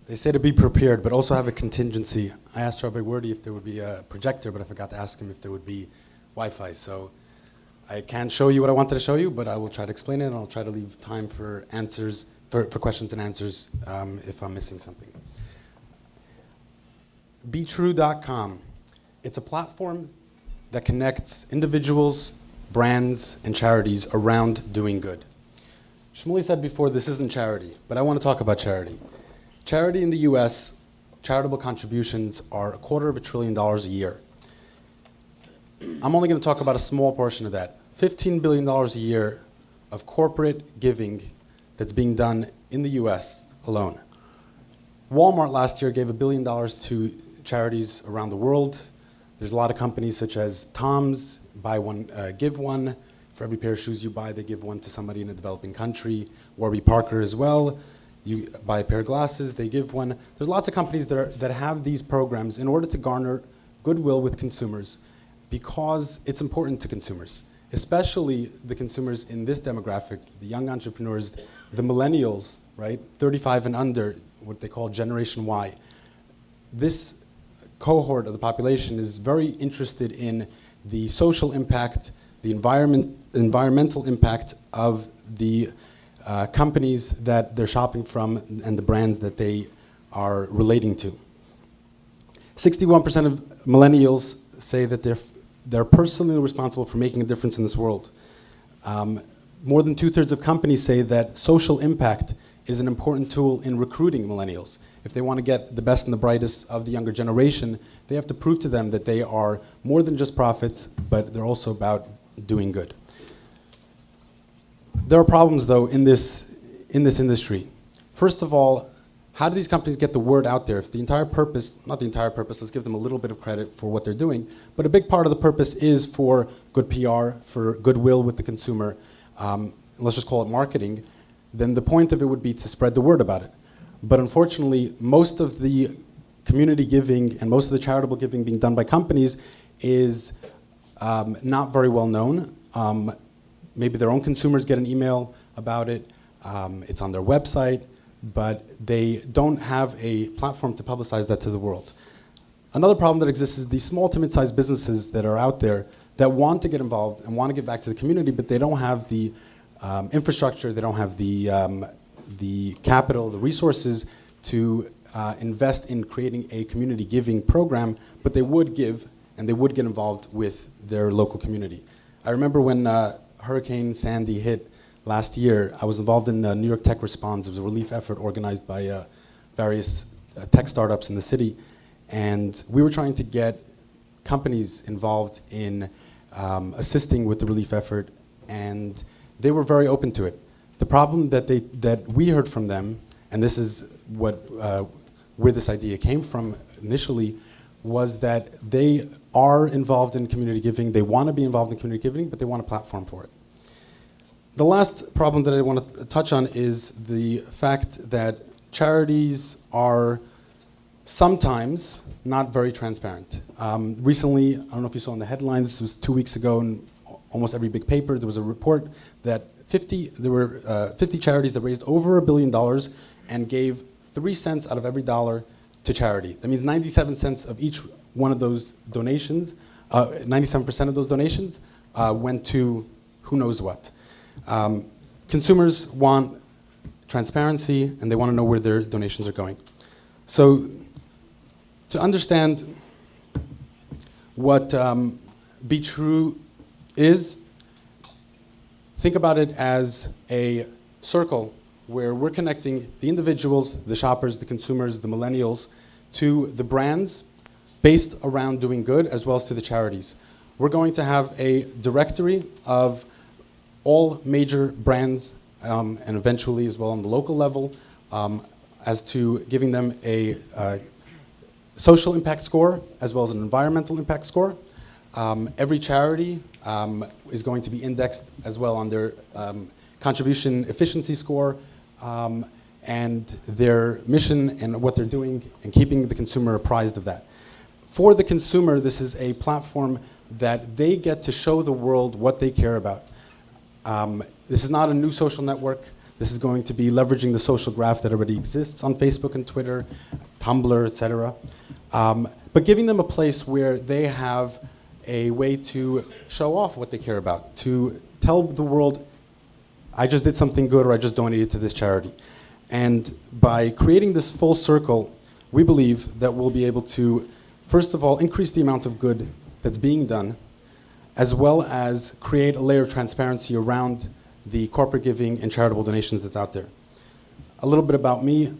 They say to be prepared, but also have a contingency. I asked Rabbi Wordy if there would be a projector, but I forgot to ask him if there would be Wi-Fi. So I can't show you what I wanted to show you, but I will try to explain it, and I'll try to leave time for answers, for questions and answers if I'm missing something. BeTrue.com. It's a platform that connects individuals, brands, and charities around doing good. Shmuley said before, this isn't charity, but I want to talk about charity. Charity in the US, charitable contributions are $250 billion a year. I'm only going to talk about a small portion of that. $15 billion a year of corporate giving that's being done in the US alone. Walmart last year gave $1 billion to charities around the world. There's a lot of companies such as Tom's, buy one, give one. For every pair of shoes you buy, they give one to somebody in a developing country. Warby Parker as well. You buy a pair of glasses, they give one. There's lots of companies that have these programs in order to garner goodwill with consumers because it's important to consumers, especially the consumers in this demographic, the young entrepreneurs, the millennials, right? 35 and under, what they call Generation Y. This cohort of the population is very interested in the social impact, the environmental impact of the companies that they're shopping from and the brands that they are relating to. 61% of millennials say that they're personally responsible for making a difference in this world. More than 2/3 of companies say that social impact is an important tool in recruiting millennials. If they want to get the best and the brightest of the younger generation, they have to prove to them that they are more than just profits, but they're also about doing good. There are problems, though, in this industry. First of all, how do these companies get the word out there? If the entire purpose, not the entire purpose, let's give them a little bit of credit for what they're doing, but a big part of the purpose is for good PR, for goodwill with the consumer, let's just call it marketing, then the point of it would be to spread the word about it. But unfortunately, most of the community giving and most of the charitable giving being done by companies is not very well known. Maybe their own consumers get an email about it, it's on their website, but they don't have a platform to publicize that to the world. Another problem that exists is these small to mid-sized businesses that are out there that want to get involved and want to get back to the community, but they don't have the infrastructure, they don't have the capital, the resources to invest in creating a community giving program, but they would give and they would get involved with their local community. I remember when Hurricane Sandy hit last year, I was involved in New York Tech Response. It was a relief effort organized by various tech startups in the city. And we were trying to get companies involved in assisting with the relief effort, and they were very open to it. The problem that we heard from them, and this is where this idea came from initially, was that they are involved in community giving, they want to be involved in community giving, but they want a platform for it. The last problem that I want to touch on is the fact that charities are sometimes not very transparent. Recently, I don't know if you saw in the headlines, this was 2 weeks ago in almost every big paper, there was a report that 50 charities that raised over $1 billion and gave 3 cents out of every dollar to charity. That means 97 cents of each one of those donations, 97% of those donations went to who knows what. Consumers want transparency and they want to know where their donations are going. So to understand what Be True is, think about it as a circle where we're connecting the individuals, the shoppers, the consumers, the millennials, to the brands based around doing good, as well as to the charities. We're going to have a directory of all major brands, and eventually as well on the local level, as to giving them a social impact score, as well as an environmental impact score. Every charity is going to be indexed as well on their contribution efficiency score, and their mission and what they're doing, and keeping the consumer apprised of that. For the consumer, this is a platform that they get to show the world what they care about. This is not a new social network. This is going to be leveraging the social graph that already exists on Facebook and Twitter, Tumblr, etc. But giving them a place where they have a way to show off what they care about, to tell the world, I just did something good or I just donated to this charity. And by creating this full circle, we believe that we'll be able to, first of all, increase the amount of good that's being done, as well as create a layer of transparency around the corporate giving and charitable donations that's out there. A little bit about me.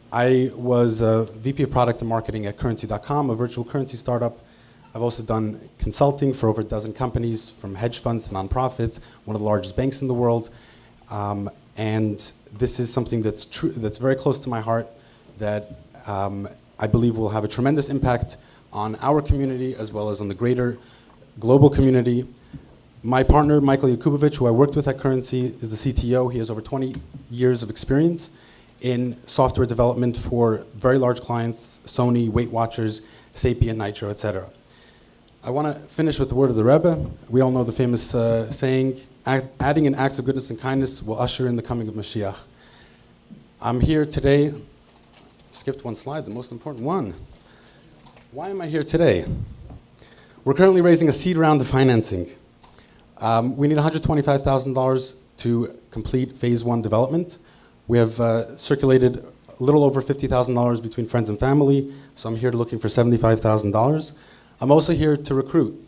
I was a VP of Product and Marketing at Currency.com, a virtual currency startup. I've also done consulting for over a dozen companies, from hedge funds to nonprofits, one of the largest banks in the world. And this is something that's very close to my heart, that I believe will have a tremendous impact on our community as well as on the greater global community. My partner, Michael Yakubovich, who I worked with at Currency, is the CTO. He has over 20 years of experience in software development for very large clients, Sony, Weight Watchers, Sapient, Nitro, etc. I want to finish with the word of the Rebbe. We all know the famous saying, adding in acts of goodness and kindness will usher in the coming of Mashiach. I'm here today, skipped one slide, the most important one. Why am I here today? We're currently raising a seed round of financing. We need $125,000 to complete phase 1 development. We have circulated a little over $50,000 between friends and family, so I'm here looking for $75,000. I'm also here to recruit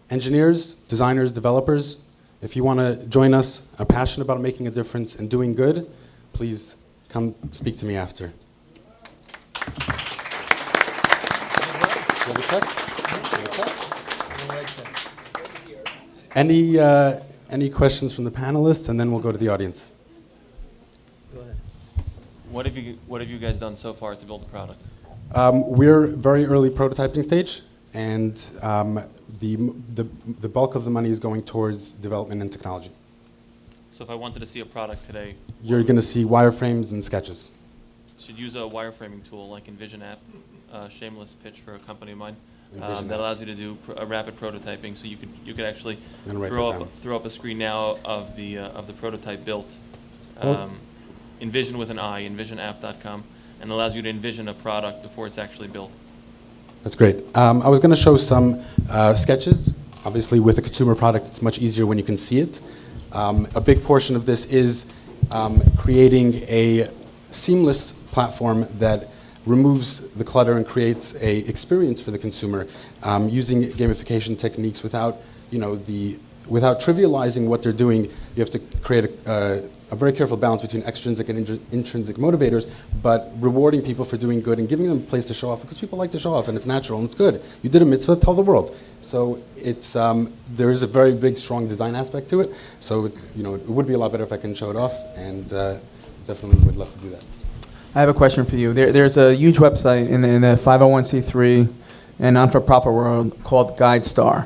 engineers, designers, developers. If you want to join us, are passionate about making a difference and doing good, please come speak to me after. Any questions from the panelists, and then we'll go to the audience. Go ahead. What have you guys done so far to build the product? We're very early prototyping stage, and the bulk of the money is going towards development and technology. So if I wanted to see a product today, You're going to see wireframes and sketches. should use a wireframing tool like Envision app, shameless pitch for a company of mine, Envision that app. allows you to do a rapid prototyping. So you could actually I'm gonna write throw that up throw up a screen now of the prototype built. Cool. Envision with an I, envisionapp.com, and allows you to envision a product before it's actually built. That's great. I was going to show some sketches. Obviously, with a consumer product, it's much easier when you can see it. A big portion of this is creating a seamless platform that removes the clutter and creates a experience for the consumer, using gamification techniques without, without trivializing what they're doing. You have to create a very careful balance between extrinsic and intrinsic motivators, but rewarding people for doing good and giving them a place to show off, because people like to show off, and it's natural and it's good. You did a mitzvah, tell the world. So it's there is a very big, strong design aspect to it. So it would be a lot better if I can show it off, and definitely would love to do that. I have a question for you. There's a huge website in the 501c3 and non-for-profit world called GuideStar.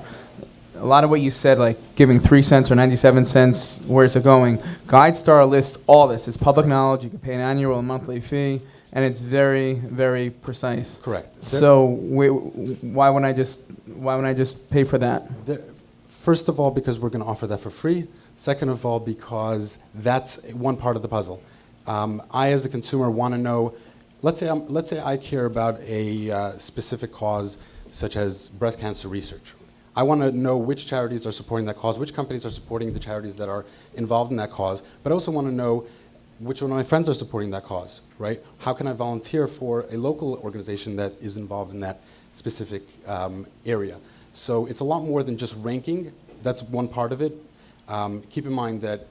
A lot of what you said, like giving 3 cents or 97 cents, where's it going? GuideStar lists all this. It's public knowledge. You can pay an annual and monthly fee, and it's very, very precise. Correct. So why wouldn't I just pay for that? First of all, because we're going to offer that for free. Second of all, because that's one part of the puzzle. I, as a consumer, want to know. Let's say I care about a specific cause, such as breast cancer research. I want to know which charities are supporting that cause, which companies are supporting the charities that are involved in that cause, but I also want to know which one of my friends are supporting that cause, right? How can I volunteer for a local organization that is involved in that specific area? So it's a lot more than just ranking. That's one part of it. Keep in mind that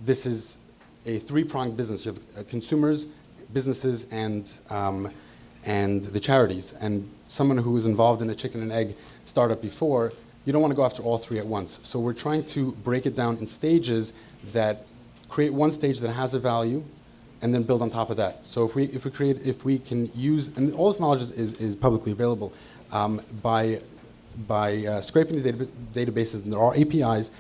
this is a three-pronged business. You have consumers, businesses, and the charities. And someone who was involved in a chicken and egg startup before, you don't want to go after all three at once. So we're trying to break it down in stages that create one stage that has a value, and then build on top of that. So if we can use, and all this knowledge is publicly available, by scraping these databases, and there are APIs,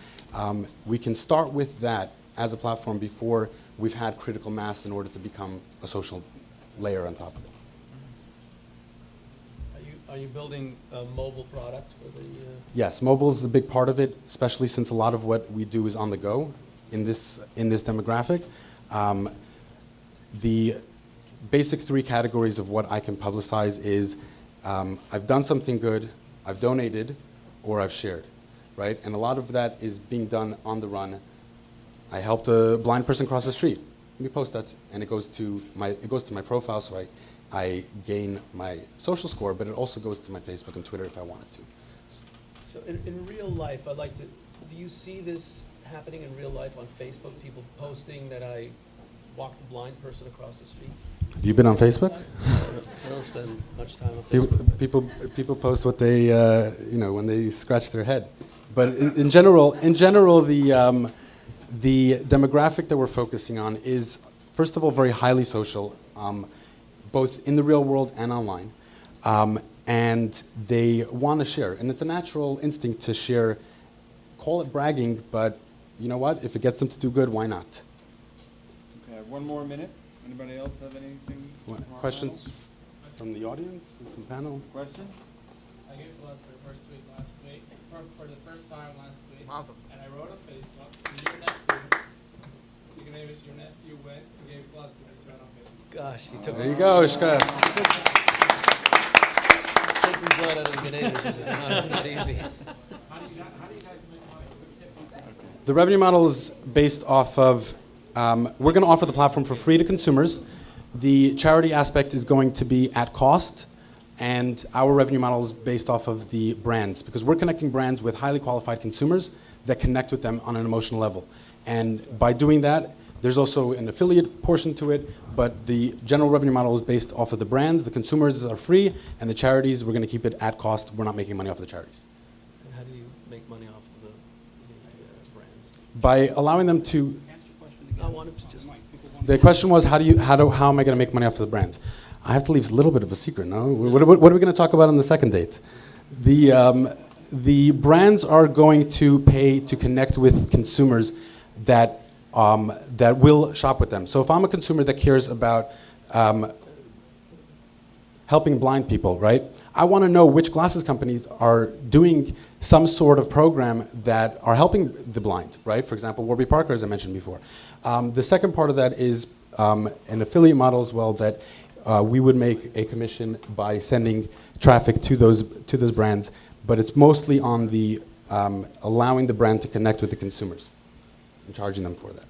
we can start with that as a platform before we've had critical mass in order to become a social layer on top of it. Are you building a mobile product for the? Yes, mobile is a big part of it, especially since a lot of what we do is on the go. in this demographic. The basic three categories of what I can publicize is I've done something good, I've donated, or I've shared, right? And a lot of that is being done on the run. I helped a blind person cross the street. Let me post that, and it goes to my profile, so I gain my social score, but it also goes to my Facebook and Twitter if I wanted to. So in real life, do you see this happening in real life on Facebook? People posting that I walked a blind person across the street? Have you been on Facebook? I don't spend much time on Facebook. People post what they, when they scratch their head. But in general, the demographic that we're focusing on is, first of all, very highly social, both in the real world and online. And they want to share. And it's a natural instinct to share. Call it bragging, but you know what? If it gets them to do good, why not? Okay, I have one more minute. Anybody else have anything? Questions from the audience, from the panel? Question? I gave blood for the first week last week, for the first time last week. Awesome. And I wrote on Facebook, your nephew, Sticky Neighbors, your nephew went and gave blood because he saw it on Facebook. Gosh, he took There you go, Ishka. taking blood out of the neighbors. This is not easy. How do you guys make money? The revenue model is based off of, we're going to offer the platform for free to consumers. The charity aspect is going to be at cost, and our revenue model is based off of the brands, because we're connecting brands with highly qualified consumers that connect with them on an emotional level. And by doing that, there's also an affiliate portion to it, but the general revenue model is based off of the brands. The consumers are free, and the charities, we're going to keep it at cost. We're not making money off the charities. And how do you make money off the brands? By allowing them to, I wanted to just. the question was, how am I going to make money off of the brands? I have to leave a little bit of a secret, no? What are we going to talk about on the second date? The brands are going to pay to connect with consumers that will shop with them. So if I'm a consumer that cares about helping blind people, right? I want to know which glasses companies are doing some sort of program that are helping the blind, right? For example, Warby Parker, as I mentioned before. The second part of that is an affiliate model as well, that we would make a commission by sending traffic to those brands, but it's mostly on the allowing the brand to connect with the consumers and charging them for that.